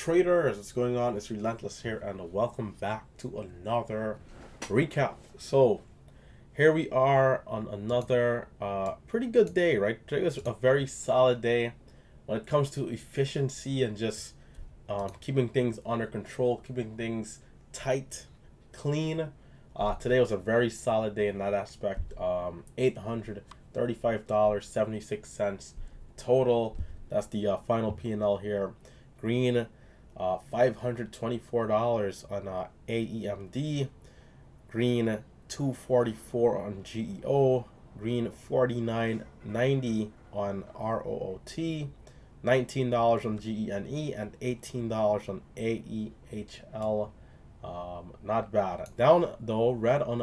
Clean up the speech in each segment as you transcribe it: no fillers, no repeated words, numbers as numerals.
traders, what's going on? It's Relentless here, and welcome back to another recap. So here we are on another pretty good day, right? Today was a very solid day when it comes to efficiency and just keeping things under control, keeping things tight, clean. Today was a very solid day in that aspect. $835.76 total. That's the final P&L here. Green, $524 on AEMD. Green, $244 on GEO. Green, $49.90 on ROOT. $19 on GENE and $18 on AEHL. Not bad. Down though, red on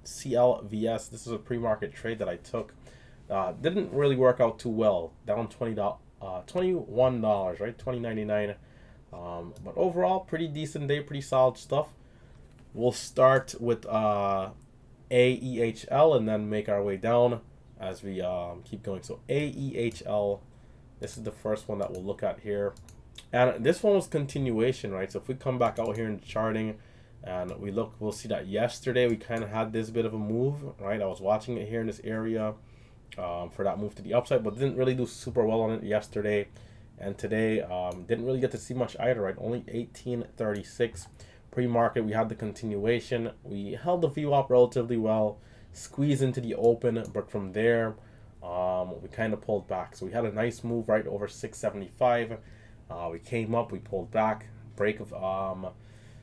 CLVS. This is a pre-market trade that I took. Didn't really work out too well. Down $21, right? $20.99. But overall, pretty decent day, pretty solid stuff. We'll start with AEHL and then make our way down as we keep going. So AEHL, this is the first one that we'll look at here. And this one was continuation, right? So if we come back out here in the charting and we look, we'll see that yesterday we kind of had this bit of a move, right? I was watching it here in this area for that move to the upside, but didn't really do super well on it yesterday. And today, didn't really get to see much either, right? Only 1836. Pre-market, we had the continuation. We held the VWAP relatively well, squeezed into the open, but from there, we kind of pulled back. So we had a nice move right over 675. We came up, we pulled back, break of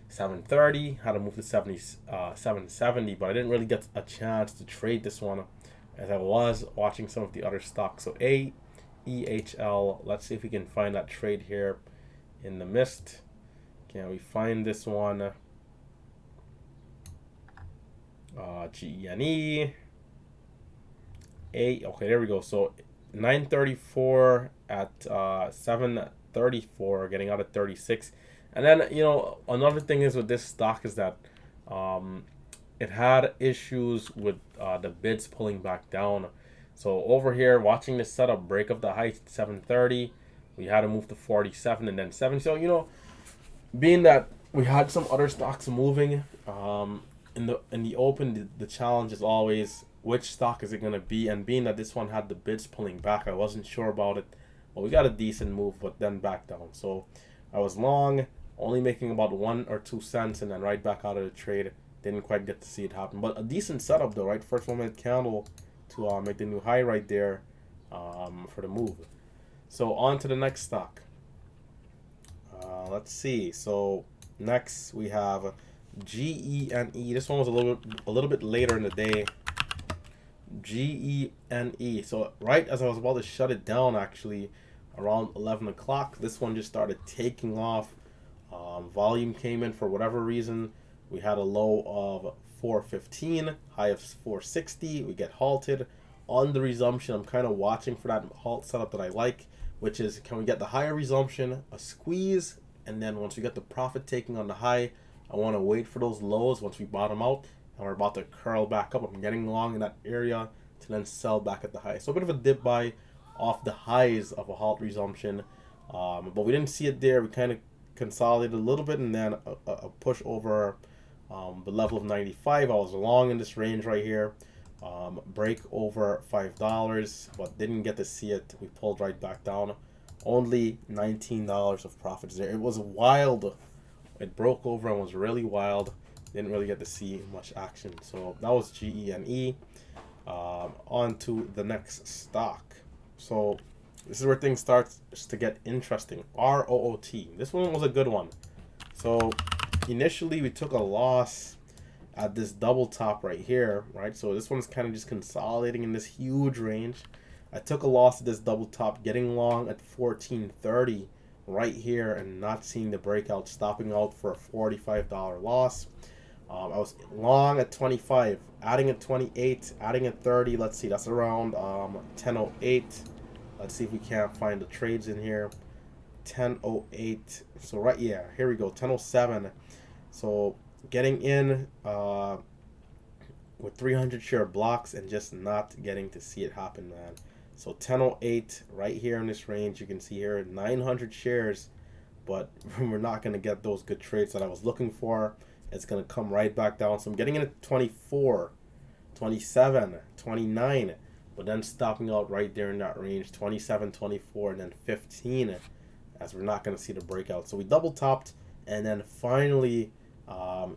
730, had to move to 770, but I didn't really get a chance to trade this one as I was watching some of the other stocks. So AEHL, let's see if we can find that trade here in the mist. Can we find this one? GENE. Okay, there we go. So 934 at 734, getting out at 36. And then, you know, another thing is with this stock is that it had issues with the bids pulling back down. So over here, watching this setup break of the high 730, we had to move to 47 and then 70. So, you know, being that we had some other stocks moving in the open, the challenge is always which stock is it going to be. And being that this one had the bids pulling back, I wasn't sure about it. Well, we got a decent move, but then back down. So I was long, only making about 1 or 2 cents, and then right back out of the trade. Didn't quite get to see it happen, but a decent setup though, right? First 1 minute candle to make the new high right there for the move. So on to the next stock. Let's see. So next we have GENE. This one was a little bit later in the day. GENE. So right as I was about to shut it down, actually around 11 o'clock, this one just started taking off. Volume came in for whatever reason. We had a low of 415, high of 460. We get halted on the resumption. I'm kind of watching for that halt setup that I like, which is, can we get the higher resumption, a squeeze, and then once we get the profit taking on the high, I want to wait for those lows once we bottom out, and we're about to curl back up. I'm getting long in that area to then sell back at the high. So a bit of a dip buy off the highs of a halt resumption, but we didn't see it there. We kind of consolidated a little bit, and then a push over the level of 95. I was long in this range right here. Break over $5, but didn't get to see it. We pulled right back down. Only $19 of profits there. It was wild. It broke over and was really wild. Didn't really get to see much action. So that was GENE. On to the next stock. So this is where things starts to get interesting. ROOT. This one was a good one. So initially we took a loss at this double top right here, right? So this one's kind of just consolidating in this huge range. I took a loss at this double top, getting long at 1430 right here and not seeing the breakout, stopping out for a $45 loss. I was long at 25, adding at 28, adding at 30. Let's see, that's around 1008. Let's see if we can't find the trades in here. 1008. So right, yeah, here we go. 1007. So getting in with 300 share blocks and just not getting to see it happen, man. So 1008 right here in this range, you can see here 900 shares but we're not going to get those good trades that I was looking for. It's going to come right back down. So I'm getting in at 24, 27, 29, but then stopping out right there in that range, 27, 24, and then 15, as we're not going to see the breakout. So we double topped, and then finally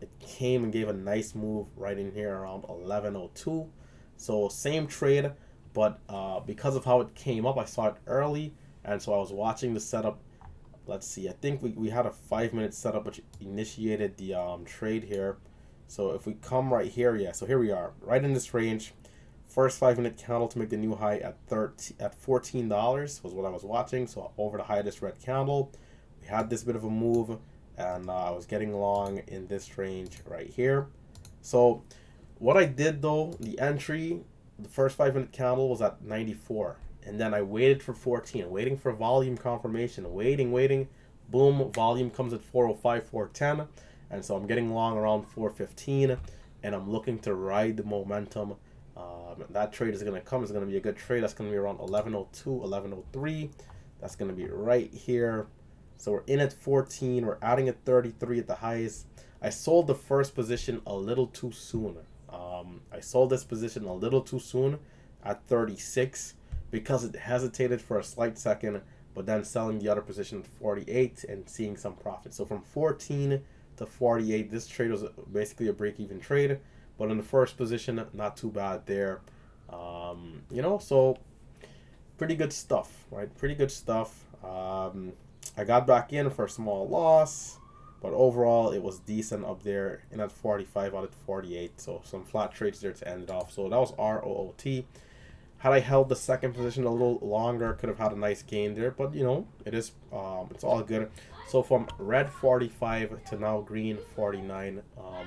it came and gave a nice move right in here around 11:02. So same trade, but because of how it came up, I saw it early, and so I was watching the setup. Let's see, I think we had a 5-minute setup which initiated the trade here. So if we come right here, yeah, so here we are, right in this range. First 5-minute candle to make the new high at $14 was what I was watching. So over the high of this red candle, we had this bit of a move, and I was getting long in this range right here. So what I did though, the entry, the first 5-minute candle was at 94. And then I waited for 14, waiting for volume confirmation, waiting. Boom, volume comes at 405, 410. And so I'm getting long around 415, and I'm looking to ride the momentum. That trade is going to come. It's going to be a good trade. That's going to be around 11:02, 11:03. That's going to be right here. So we're in at 14. We're adding at 33 at the highest. I sold the first position a little too soon. I sold this position a little too soon at 36. Because it hesitated for a slight second, but then selling the other position at 48 and seeing some profit. So from 14 to 48, this trade was basically a break-even trade, but in the first position, not too bad there. So pretty good stuff, right? Pretty good stuff. I got back in for a small loss, but overall it was decent up there in at 45 out of 48. So some flat trades there to end it off. So that was ROOT. Had I held the second position a little longer, could have had a nice gain there, but it is it's all good. So from red 45 to now green 49,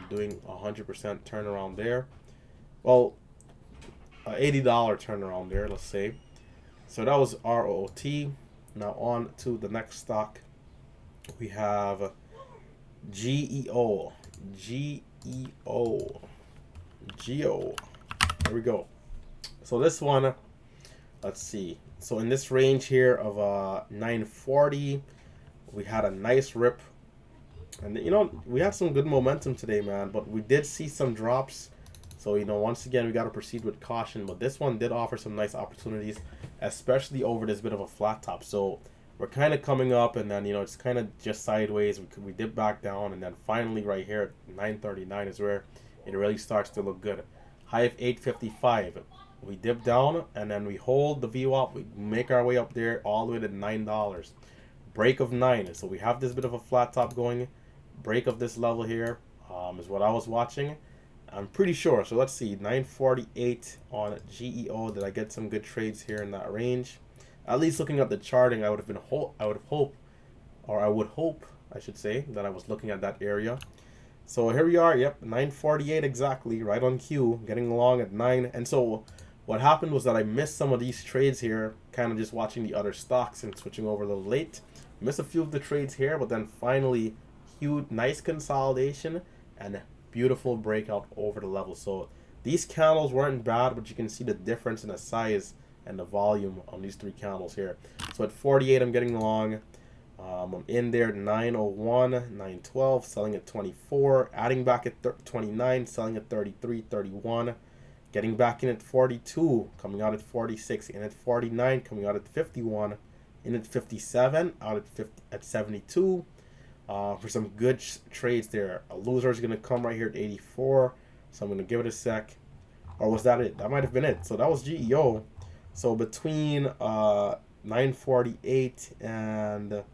doing 100% turnaround there. Well, $80 turnaround there, let's say. So that was ROT. Now on to the next stock. We have GEO. GEO. There we go. So this one, let's see. So in this range here of 940, we had a nice rip. And we had some good momentum today, man. But we did see some drops. So, once again, we got to proceed with caution. But this one did offer some nice opportunities, especially over this bit of a flat top. So we're kind of coming up, and then, it's kind of just sideways. We dip back down, and then finally right here at 939 is where it really starts to look good. High of 855. We dip down, and then we hold the VWAP. We make our way up there all the way to $9. Break of 9. So we have this bit of a flat top going. Break of this level here is what I was watching. I'm pretty sure. So let's see. 948 on GEO. Did I get some good trades here in that range? At least looking at the charting, I would hope, I should say, that I was looking at that area. So here we are. Yep, 948 exactly, right on cue. Getting along at 9. And so what happened was that I missed some of these trades here, kind of just watching the other stocks and switching over a little late. Missed a few of the trades here, but then finally, huge, nice consolidation and beautiful breakout over the level. So these candles weren't bad, but you can see the difference in the size and the volume on these three candles here. So at 48, I'm getting along. I'm in there at 901, 912, selling at 24, adding back at 29, selling at 33, 31. Getting back in at 42, coming out at 46, in at 49, coming out at 51, in at 57, out at 72. For some good trades there. A loser is going to come right here at 84, so I'm going to give it a sec. Or was that it? That might have been it. So that was GEO. So between 948 and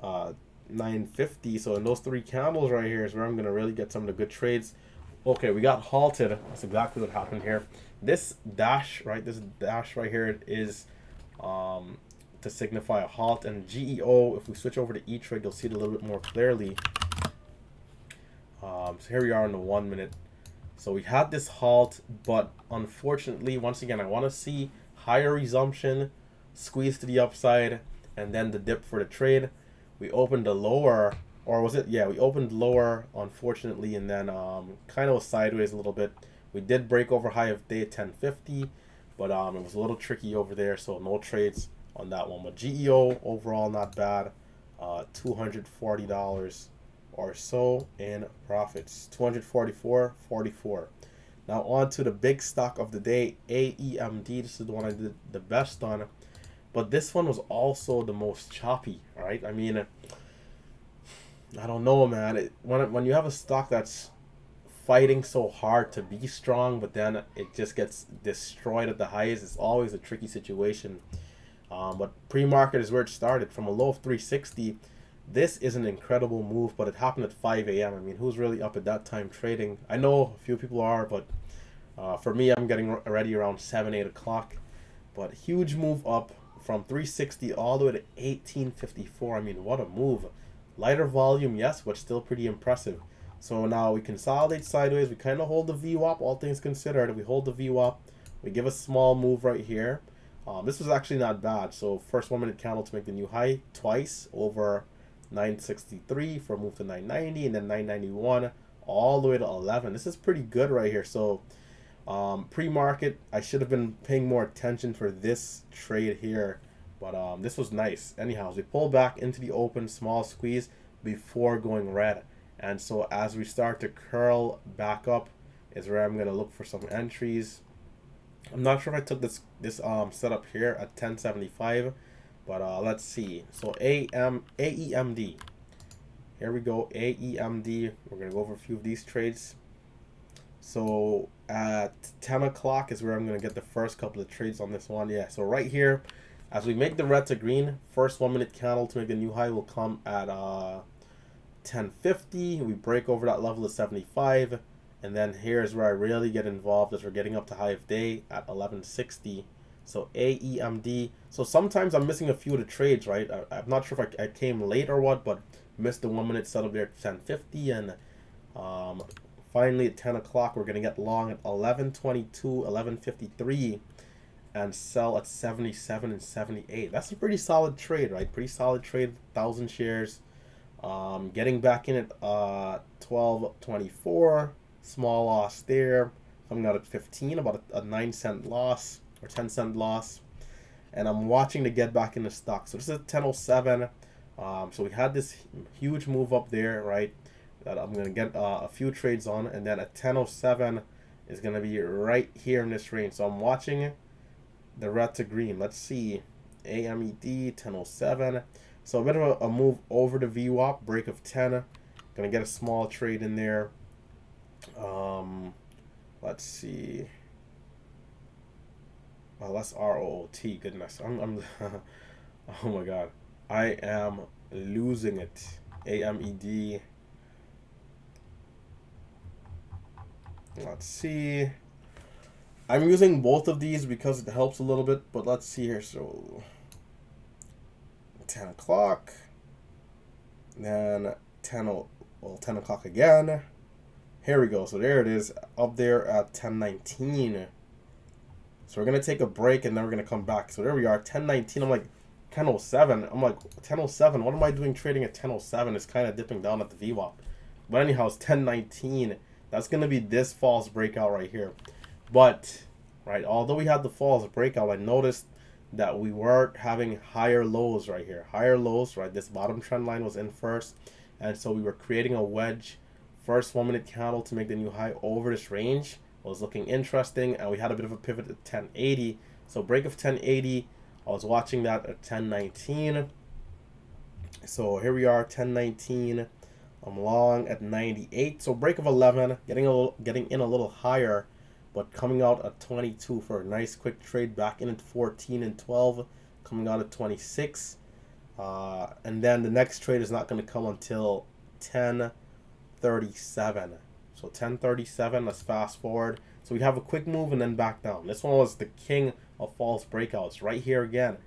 950, so in those three candles right here is where I'm going to really get some of the good trades. Okay, we got halted. That's exactly what happened here. This dash right here is to signify a halt. And GEO, if we switch over to E-Trade, you'll see it a little bit more clearly. So here we are in the 1 minute. So we had this halt, but unfortunately, once again, I want to see higher resumption, squeeze to the upside, and then the dip for the trade. We opened the lower. Or was it? Yeah, we opened lower, unfortunately, and then kind of was sideways a little bit. We did break over high of day 1050, but it was a little tricky over there, so no trades on that one. But GEO, overall, not bad. $240 or so in profits. 244.44. Now on to the big stock of the day, AEMD. This is the one I did the best on, but this one was also the most choppy, right? I mean, I don't know, man. When you have a stock that's fighting so hard to be strong, but then it just gets destroyed at the highs, it's always a tricky situation. But pre-market is where it started from a low of 360. This is an incredible move, but it happened at 5 a.m. I mean, who's really up at that time trading? I know a few people are, but for me, I'm getting ready around 7, 8 o'clock. But huge move up from 360 all the way to 1854. I mean, what a move. Lighter volume, yes, but still pretty impressive. So now we consolidate sideways. We kind of hold the VWAP, all things considered. We hold the VWAP. We give a small move right here. This was actually not bad. So first 1 minute candle to make the new high twice over 963 for a move to 990 and then 991 all the way to 11. This is pretty good right here. So pre-market, I should have been paying more attention for this trade here, but this was nice. Anyhow, we pull back into the open, small squeeze before going red. And so as we start to curl back up is where I'm going to look for some entries. I'm not sure if I took this setup here at 1075, but let's see. So AEMD. Here we go, AEMD. We're going to go over a few of these trades. So at 10 o'clock is where I'm going to get the first couple of trades on this one. Yeah, so right here, as we make the red to green, first 1 minute candle to make the new high will come at 1050. We break over that level of 75. And then here's where I really get involved as we're getting up to high of day at 1160. So AEMD. So sometimes I'm missing a few of the trades, right? I'm not sure if I came late or what, but missed the 1 minute setup there at 1050. And finally at 10 o'clock, we're going to get long at 1122, 1153. And sell at 77 and 78. That's a pretty solid trade, right? Pretty solid trade, 1,000 shares. Getting back in at 1224. Small loss there, coming out at 15, about a 9-cent loss or 10-cent loss. And I'm watching to get back in the stock. So this is 1007. So we had this huge move up there, right? That I'm gonna get a few trades on, and then at 1007 is gonna be right here in this range. So I'm watching the red to green. Let's see, AMED 1007. So a bit of a move over the VWAP, break of 10. Gonna get a small trade in there. Let's see. Well, that's ROOT. Goodness, I'm oh my god, I am losing it. AMED. Let's see. I'm using both of these because it helps a little bit, but let's see here. So 10 o'clock, then 10 o'clock again. Here we go. So there it is, up there at 1019. So we're going to take a break and then we're going to come back. So there we are, 1019. I'm like, 1007. I'm like, 1007. What am I doing trading at 1007? It's kind of dipping down at the VWAP. But anyhow, it's 1019. That's going to be this false breakout right here. But, right, although we had the false breakout, I noticed that we were having higher lows right here. Higher lows, right? This bottom trend line was in first. And so we were creating a wedge. First 1 minute candle to make the new high over this range was looking interesting, and we had a bit of a pivot at 1080. So break of 1080, I was watching that at 1019. So here we are, 1019. I'm long at 98. So break of 11, getting in a little higher, but coming out at 22 for a nice quick trade back in at 14 and 12, coming out at 26. And then the next trade is not going to come until 10:37. So 10:37, let's fast forward. So we have a quick move and then back down. This one was the king of false breakouts. Right here again,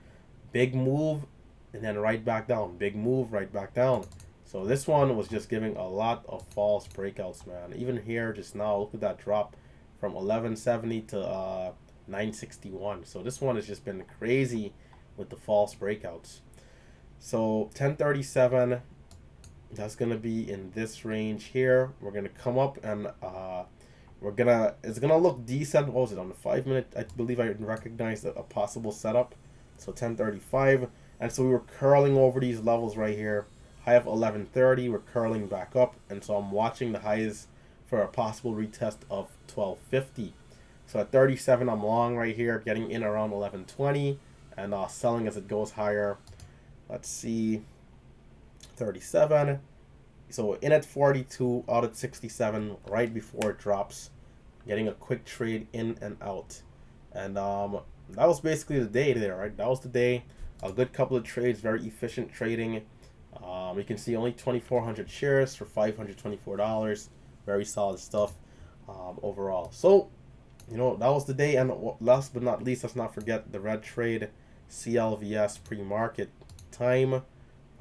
big move and then right back down. Big move, right back down. So this one was just giving a lot of false breakouts, man. Even here just now, look at that drop from 1170 to 961. So this one has just been crazy with the false breakouts. So 10:37. That's gonna be in this range here. We're gonna come up and it's gonna look decent. What was it on the 5 minute? I believe I recognized a possible setup. So 10:35. And so we were curling over these levels right here. High of 1130, we're curling back up, and so I'm watching the highs for a possible retest of 1250. So at 37, I'm long right here, getting in around 1120, and selling as it goes higher. Let's see, 37. So in at 42, out at 67, right before it drops, getting a quick trade in and out. And that was basically the day there, right? That was the day. A good couple of trades, very efficient trading. You can see only 2,400 shares for $524. Very solid stuff overall. So, you know, that was the day. And last but not least, let's not forget the red trade, CLVS pre-market time.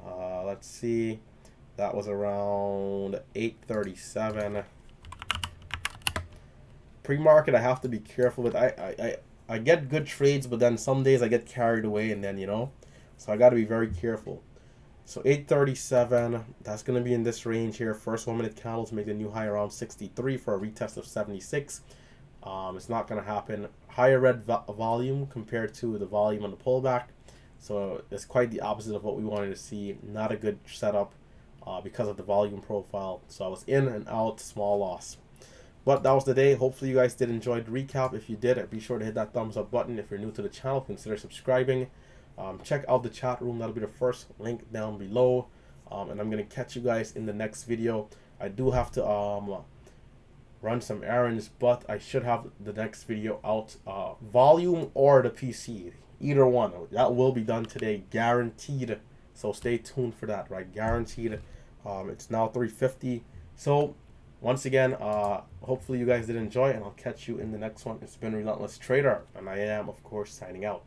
Let's see. That was around 8:37. Pre-market, I have to be careful with. I get good trades, but then some days I get carried away, and then, you know, so I got to be very careful. So 8:37, that's going to be in this range here. First 1 minute candles make the new high around 63 for a retest of 76. It's not going to happen. Higher red volume compared to the volume on the pullback. So it's quite the opposite of what we wanted to see. Not a good setup because of the volume profile. So I was in and out, small loss. But that was the day. Hopefully you guys did enjoy the recap. If you did, be sure to hit that thumbs up button. If you're new to the channel, consider subscribing. Check out the chat room. That'll be the first link down below. And I'm going to catch you guys in the next video. I do have to run some errands, but I should have the next video out. Volume or the PC. Either one. That will be done today. Guaranteed. So stay tuned for that, right? Guaranteed. It's now 3:50. So once again, hopefully you guys did enjoy, and I'll catch you in the next one. It's been Relentless Trader, and I am, of course, signing out.